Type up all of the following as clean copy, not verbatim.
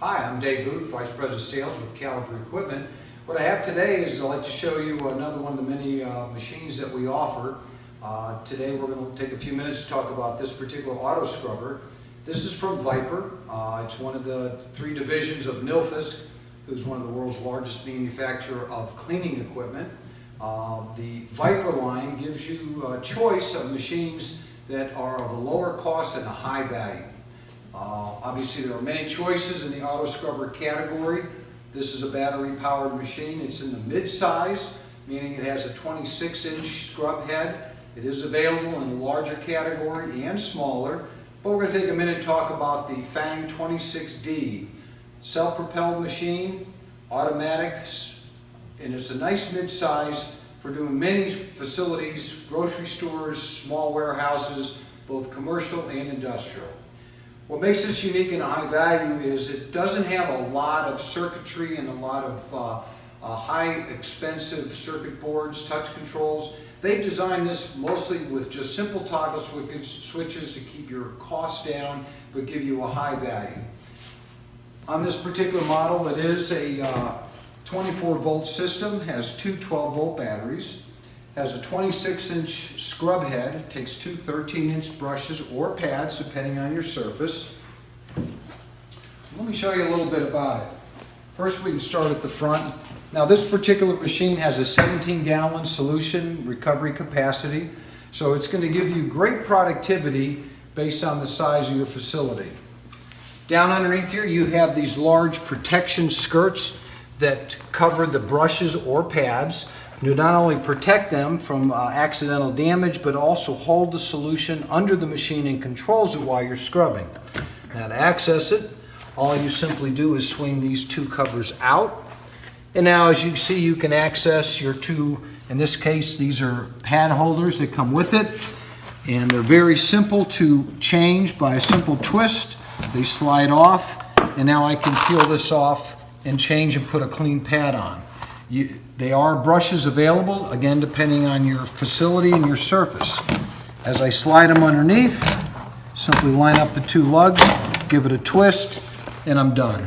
Hi, I'm Dave Booth, Vice President of Sales with Caliber Equipment. What I have today is I'd like to show you another one of the many machines that we offer. Today we're going to take a few minutes to talk about this particular auto scrubber. This is from Viper. It's one of the three divisions of Nilfisk, who's one of the world's largest manufacturer of cleaning equipment. The Viper line gives you a choice of machines that are of a lower cost and a high value. Obviously there are many choices in the auto scrubber category. This is a battery powered machine. It's in the mid-size, meaning it has a 26-inch scrub head. It is available in the larger category and smaller, but we're going to take a minute and talk about the Fang 26D. Self-propelled machine, automatic, and it's a nice mid-size for doing many facilities, grocery stores, small warehouses, both commercial and industrial. What makes this unique and high value is it doesn't have a lot of circuitry and a lot of high expensive circuit boards, touch controls. They've designed this mostly with just simple toggle switches to keep your costs down but give you a high value. On this particular model, it is a 24-volt system, has two 12-volt batteries, has a 26-inch scrub head. It takes two 13-inch brushes or pads depending on your surface. Let me show you a little bit about it. First we can start at the front. Now this particular machine has a 17-gallon solution recovery capacity, so it's going to give you great productivity based on the size of your facility. Down underneath here you have these large protection skirts that cover the brushes or pads to not only protect them from accidental damage, but also hold the solution under the machine and controls it while you're scrubbing. Now to access it, all you simply do is swing these two covers out. And now as you see, you can access your two, in this case, these are pad holders that come with it. And they're very simple to change by a simple twist. They slide off, and now I can peel this off and change and put a clean pad on. They are brushes available, again, depending on your facility and your surface. As I slide them underneath, simply line up the two lugs, give it a twist, and I'm done.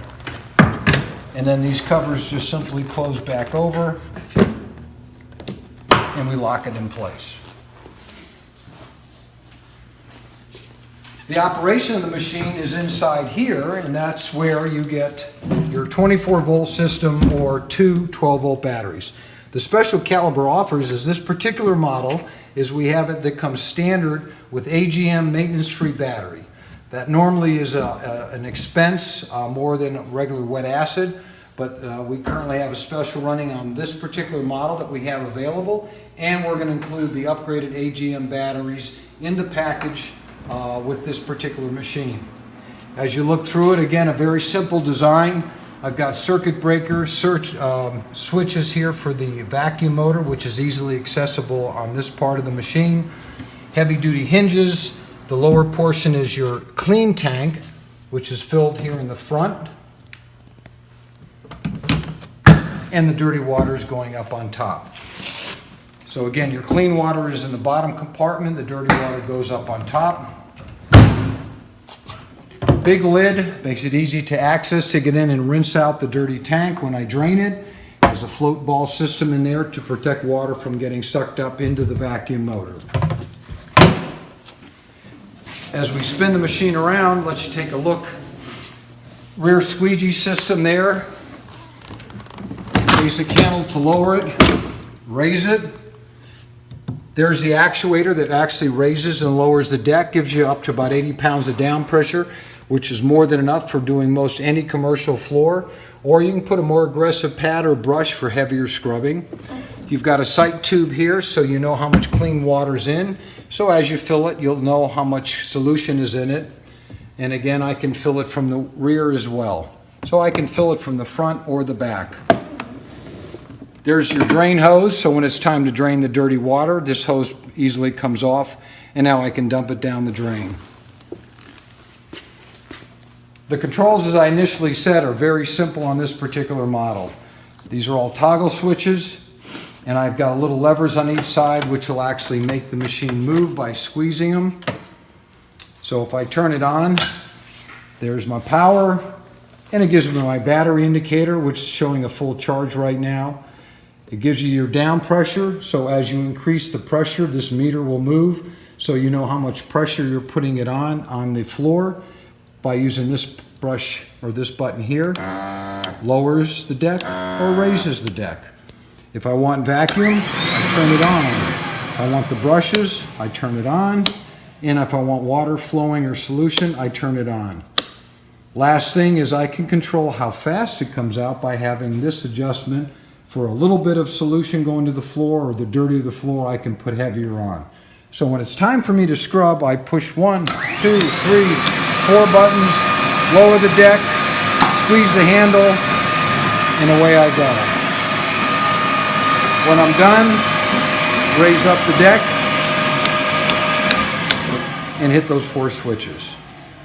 And then these covers just simply close back over, and we lock it in place. The operation of the machine is inside here, and that's where you get your 24-volt system or two 12-volt batteries. The special Caliber offers is this particular model is we have it that comes standard with AGM maintenance-free battery. That normally is an expense more than regular wet acid, but we currently have a special running on this particular model that we have available, and we're going to include the upgraded AGM batteries in the package with this particular machine. As you look through it, again, a very simple design. I've got circuit breaker switches here for the vacuum motor, which is easily accessible on this part of the machine. Heavy duty hinges. The lower portion is your clean tank, which is filled here in the front. And the dirty water is going up on top. So again, your clean water is in the bottom compartment, the dirty water goes up on top. Big lid makes it easy to access to get in and rinse out the dirty tank when I drain it. There's a float ball system in there to protect water from getting sucked up into the vacuum motor. As we spin the machine around, let's take a look. Rear squeegee system there. Basic handle to lower it, raise it. There's the actuator that actually raises and lowers the deck, gives you up to about 80 pounds of down pressure, which is more than enough for doing most any commercial floor. Or you can put a more aggressive pad or brush for heavier scrubbing. You've got a sight tube here so you know how much clean water's in. So as you fill it, you'll know how much solution is in it. And again, I can fill it from the rear as well. So I can fill it from the front or the back. There's your drain hose, so when it's time to drain the dirty water, this hose easily comes off, and now I can dump it down the drain. The controls, as I initially said, are very simple on this particular model. These are all toggle switches, and I've got little levers on each side which will actually make the machine move by squeezing them. So if I turn it on, there's my power. And it gives me my battery indicator, which is showing a full charge right now. It gives you your down pressure, so as you increase the pressure, this meter will move, so you know how much pressure you're putting it on the floor by using this brush or this button here. Lowers the deck or raises the deck. If I want vacuum, I turn it on. If I want the brushes, I turn it on. And if I want water flowing or solution, I turn it on. Last thing is I can control how fast it comes out by having this adjustment. For a little bit of solution going to the floor or the dirtier the floor, I can put heavier on. So when it's time for me to scrub, I push 1, 2, 3, 4 buttons, lower the deck, squeeze the handle, and away I go. When I'm done, raise up the deck and hit those 4 switches.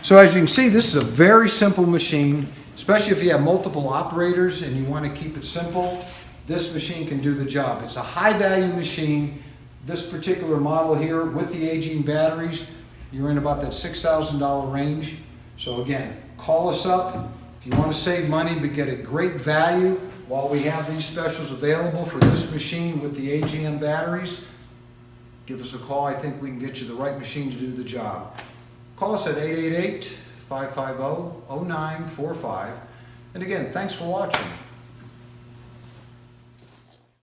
So as you can see, this is a very simple machine, especially if you have multiple operators and you want to keep it simple. This machine can do the job. It's a high value machine. This particular model here with the aging batteries, you're in about that $6,000 range. So again, call us up if you want to save money but get a great value while we have these specials available for this machine with the AGM batteries. Give us a call. I think we can get you the right machine to do the job. Call us at 888-550-0945. And again, thanks for watching.